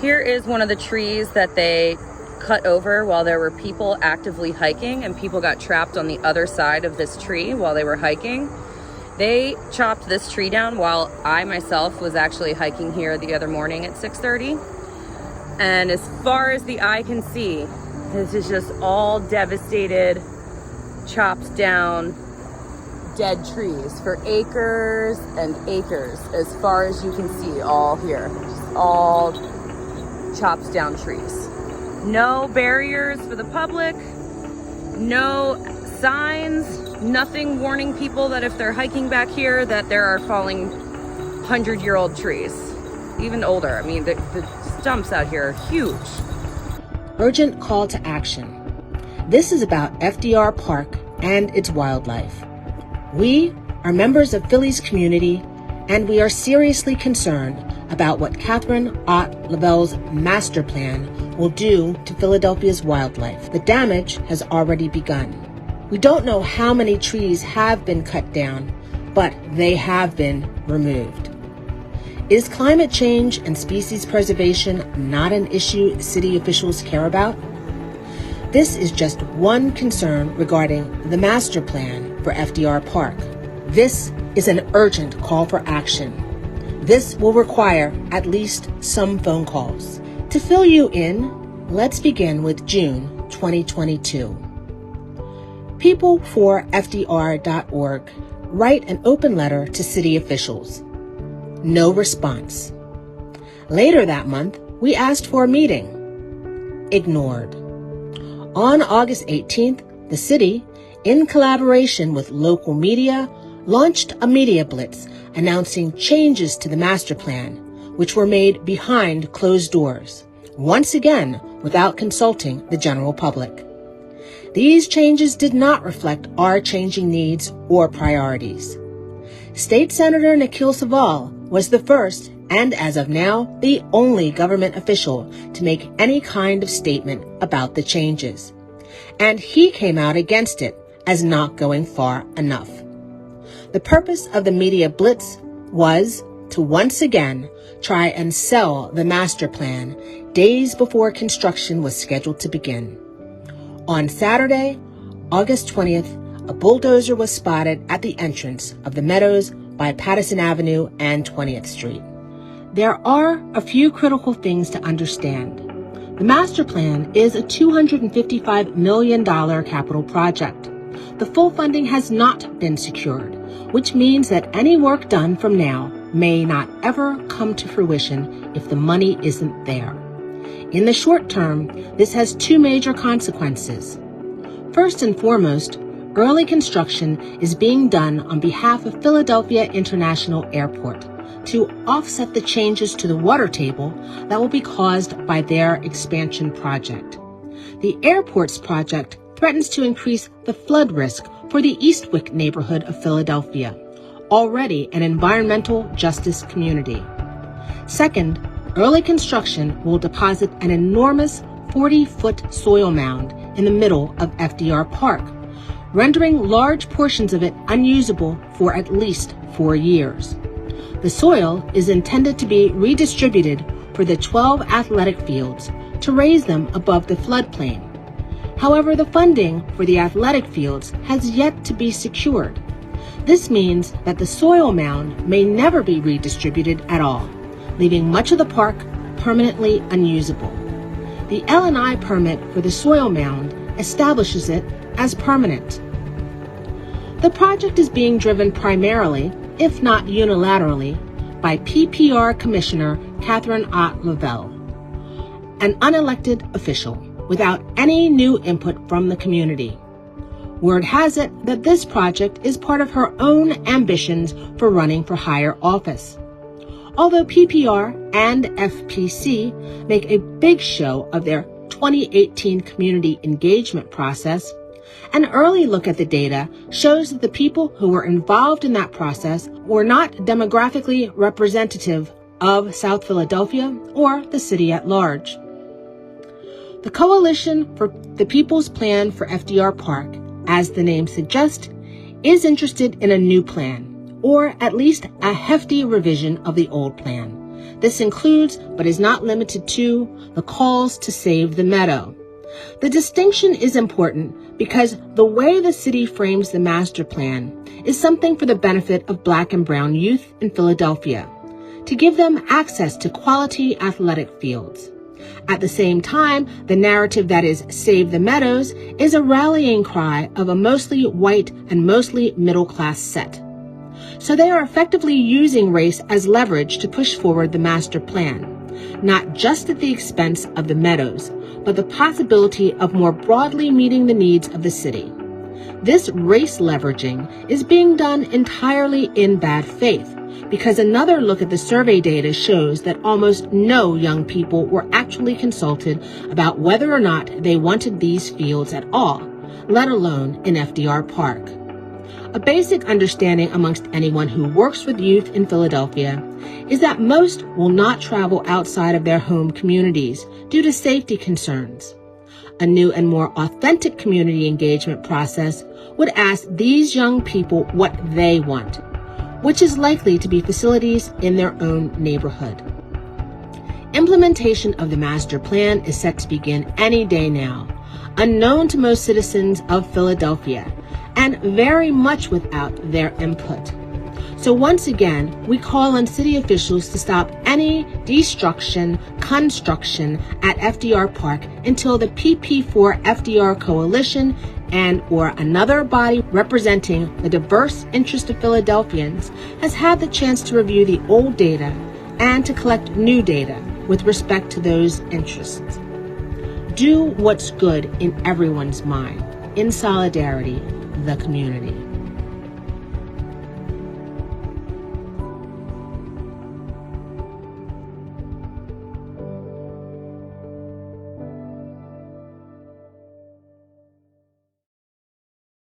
Here is one of the trees that they cut over while there were people actively hiking, and people got trapped on the other side of this tree while they were hiking. They chopped this tree down while I myself was actually hiking here the other morning at 6:30. And as far as the eye can see, this is just all devastated, chopped down, dead trees for acres and acres, as far as you can see, all here. Just all chopped down trees. No barriers for the public, no signs, nothing warning people that if they're hiking back here that there are falling 100-year-old trees, even older. I mean, the stumps out here are huge. Urgent call to action. This is about FDR Park and its wildlife. We are members of Philly's community, and we are seriously concerned about what Catherine Ott Lavell's master plan will do to Philadelphia's wildlife. The damage has already begun. We don't know how many trees have been cut down, but they have been removed. Is climate change and species preservation not an issue city officials care about? This is just one concern regarding the master plan for FDR Park. This is an urgent call for action. This will require at least some phone calls. To fill you in, let's begin with June 2022. People4FDR.org write an open letter to city officials. No response. Later that month, we asked for a meeting. Ignored. On August 18th, the city, in collaboration with local media, launched a media blitz announcing changes to the master plan, which were made behind closed doors, once again without consulting the general public. These changes did not reflect our changing needs or priorities. State Senator Nikhil Saval was the first, and as of now, the only government official to make any kind of statement about the changes. And he came out against it as not going far enough. The purpose of the media blitz was to once again try and sell the master plan days before construction was scheduled to begin. On Saturday, August 20th, a bulldozer was spotted at the entrance of the Meadows by Patterson Avenue and 20th Street. There are a few critical things to understand. The master plan is a $255 million capital project. The full funding has not been secured, which means that any work done from now may not ever come to fruition if the money isn't there. In the short term, this has two major consequences. First and foremost, early construction is being done on behalf of Philadelphia International Airport to offset the changes to the water table that will be caused by their expansion project. The airport's project threatens to increase the flood risk for the Eastwick neighborhood of Philadelphia, already an environmental justice community. Second, early construction will deposit an enormous 40-foot soil mound in the middle of FDR Park, rendering large portions of it unusable for at least 4 years. The soil is intended to be redistributed for the 12 athletic fields to raise them above the floodplain. However, the funding for the athletic fields has yet to be secured. This means that the soil mound may never be redistributed at all, leaving much of the park permanently unusable. The L&I permit for the soil mound establishes it as permanent. The project is being driven primarily, if not unilaterally, by PPR Commissioner Catherine Ott Lavell, an unelected official without any new input from the community. Word has it that this project is part of her own ambitions for running for higher office. Although PPR and FPC make a big show of their 2018 community engagement process, an early look at the data shows that the people who were involved in that process were not demographically representative of South Philadelphia or the city at large. The Coalition for the People's Plan for FDR Park, as the name suggests, is interested in a new plan, or at least a hefty revision of the old plan, This includes, but is not limited to, the calls to save the meadow. The distinction is important because the way the city frames the master plan is something for the benefit of Black and brown youth in Philadelphia, to give them access to quality athletic fields. At the same time, the narrative that is Save the Meadows is a rallying cry of a mostly white and mostly middle-class set. So they are effectively using race as leverage to push forward the master plan, not just at the expense of the meadows, but the possibility of more broadly meeting the needs of the city. This race leveraging is being done entirely in bad faith, because another look at the survey data shows that almost no young people were actually consulted about whether or not they wanted these fields at all, let alone in FDR Park. A basic understanding amongst anyone who works with youth in Philadelphia is that most will not travel outside of their home communities due to safety concerns. A new and more authentic community engagement process would ask these young people what they want, which is likely to be facilities in their own neighborhood. Implementation of the master plan is set to begin any day now, unknown to most citizens of Philadelphia, and very much without their input. So once again, we call on city officials to stop any destruction, construction at FDR Park until the PP4 FDR Coalition and or another body representing the diverse interest of Philadelphians has had the chance to review the old data and to collect new data with respect to those interests. Do what's good in everyone's mind, in solidarity, the community.